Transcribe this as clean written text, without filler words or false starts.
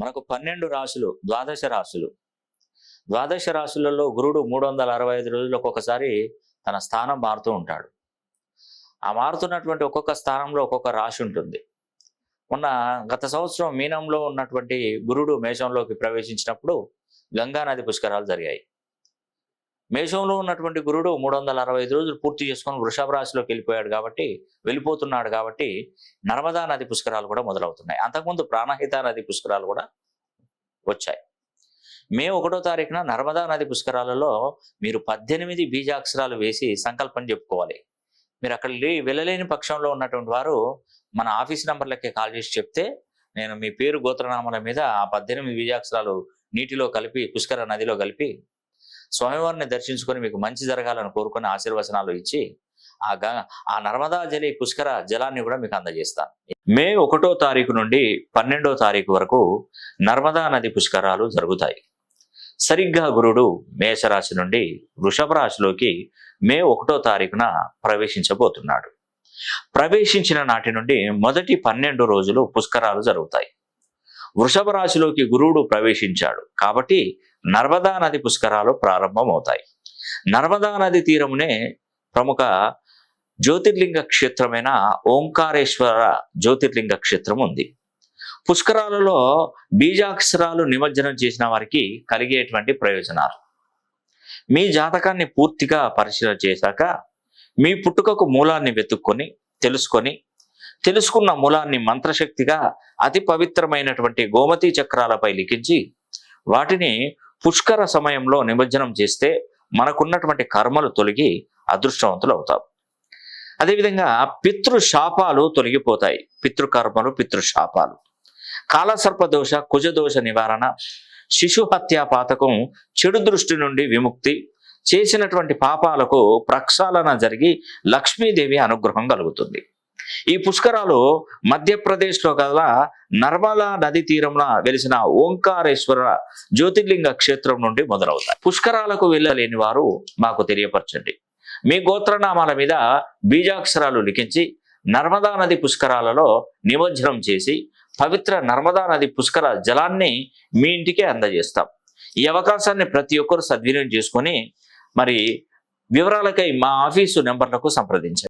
మనకు 12 రాశులు, ద్వాదశ రాశులు. ద్వాదశ రాశులలో గురుడు 365 రోజులకు ఒకసారి తన స్థానం మారుతూ ఉంటాడు. ఆ మారుతున్నటువంటి ఒక్కొక్క స్థానంలో ఒక్కొక్క రాశి ఉంటుంది. మొన్న గత సంవత్సరం మీనంలో ఉన్నటువంటి గురుడు మేషంలోకి ప్రవేశించినప్పుడు గంగా నది పుష్కరాలు జరిగాయి. మేషంలో ఉన్నటువంటి గురుడు 365 రోజులు పూర్తి చేసుకొని వృషభ రాశిలోకి వెళ్ళిపోతున్నాడు కాబట్టి నర్మదా నది పుష్కరాలు కూడా మొదలవుతున్నాయి. అంతకుముందు ప్రాణహిత నది పుష్కరాలు కూడా వచ్చాయి. మే 1వ తారీఖున నర్మదా నది పుష్కరాలలో మీరు 18 బీజాక్షరాలు వేసి సంకల్పం చెప్పుకోవాలి. మీరు అక్కడ వెళ్ళలేని పక్షంలో ఉన్నటువంటి వారు మన ఆఫీస్ నంబర్లకే కాల్ చేసి చెప్తే నేను మీ పేరు గోత్రనామాల మీద ఆ 18 బీజాక్షరాలు నీటిలో కలిపి పుష్కర నదిలో కలిపి స్వామివారిని దర్శించుకొని మీకు మంచి జరగాలని కోరుకుని ఆశీర్వచనాలు ఇచ్చి ఆ నర్మదా జలి పుష్కర జలాన్ని కూడా మీకు అందజేస్తాను. మే 1వ తారీఖు నుండి 12వ తారీఖు వరకు నర్మదా నది పుష్కరాలు జరుగుతాయి. సరిగ్గా గురుడు మేషరాశి నుండి వృషభ రాశిలోకి మే 1వ తారీఖున ప్రవేశించబోతున్నాడు. ప్రవేశించిన నాటి నుండి మొదటి 12 రోజులు పుష్కరాలు జరుగుతాయి. వృషభ రాశిలోకి గురువుడు ప్రవేశించాడు కాబట్టి నర్మదా నది పుష్కరాలు ప్రారంభమవుతాయి. నర్మదా నది తీరమునే ప్రముఖ జ్యోతిర్లింగ క్షేత్రమైన ఓంకారేశ్వర జ్యోతిర్లింగ క్షేత్రం ఉంది. పుష్కరాలలో బీజాక్షరాలు నిమజ్జనం చేసిన వారికి కలిగేటువంటి ప్రయోజనాలు. మీ జాతకాన్ని పూర్తిగా పరిశీలన చేశాక మీ పుట్టుకకు మూలాన్ని తెలుసుకున్న మూలాన్ని మంత్రశక్తిగా అతి పవిత్రమైనటువంటి గోమతి చక్రాలపై లిఖించి వాటిని పుష్కర సమయంలో నిమజ్జనం చేస్తే మనకున్నటువంటి కర్మలు తొలగి అదృష్టవంతులు అవుతాం. అదేవిధంగా పితృశాపాలు తొలగిపోతాయి. పితృకర్మలు, పితృశాపాలు, కాలసర్పదోష, కుజదోష నివారణ, శిశు హత్యా పాతకం, చెడు దృష్టి నుండి విముక్తి, చేసినటువంటి పాపాలకు ప్రక్షాళన జరిగి లక్ష్మీదేవి అనుగ్రహం కలుగుతుంది. ఈ పుష్కరాలు మధ్యప్రదేశ్లో గల నర్మదా నది తీరంలో వెలిసిన ఓంకారేశ్వర జ్యోతిర్లింగ క్షేత్రం నుండి మొదలవుతాయి. పుష్కరాలకు వెళ్ళలేని వారు మాకు తెలియపరచండి. మీ గోత్రనామాల మీద బీజాక్షరాలు లిఖించి నర్మదా నది పుష్కరాలలో నిమజ్జనం చేసి పవిత్ర నర్మదా నది పుష్కర జలాన్ని మీ ఇంటికే అందజేస్తాం. ఈ అవకాశాన్ని ప్రతి ఒక్కరు సద్వినియోగం చేసుకొని మరి వివరాలకై మా ఆఫీసు నెంబర్లకు సంప్రదించండి.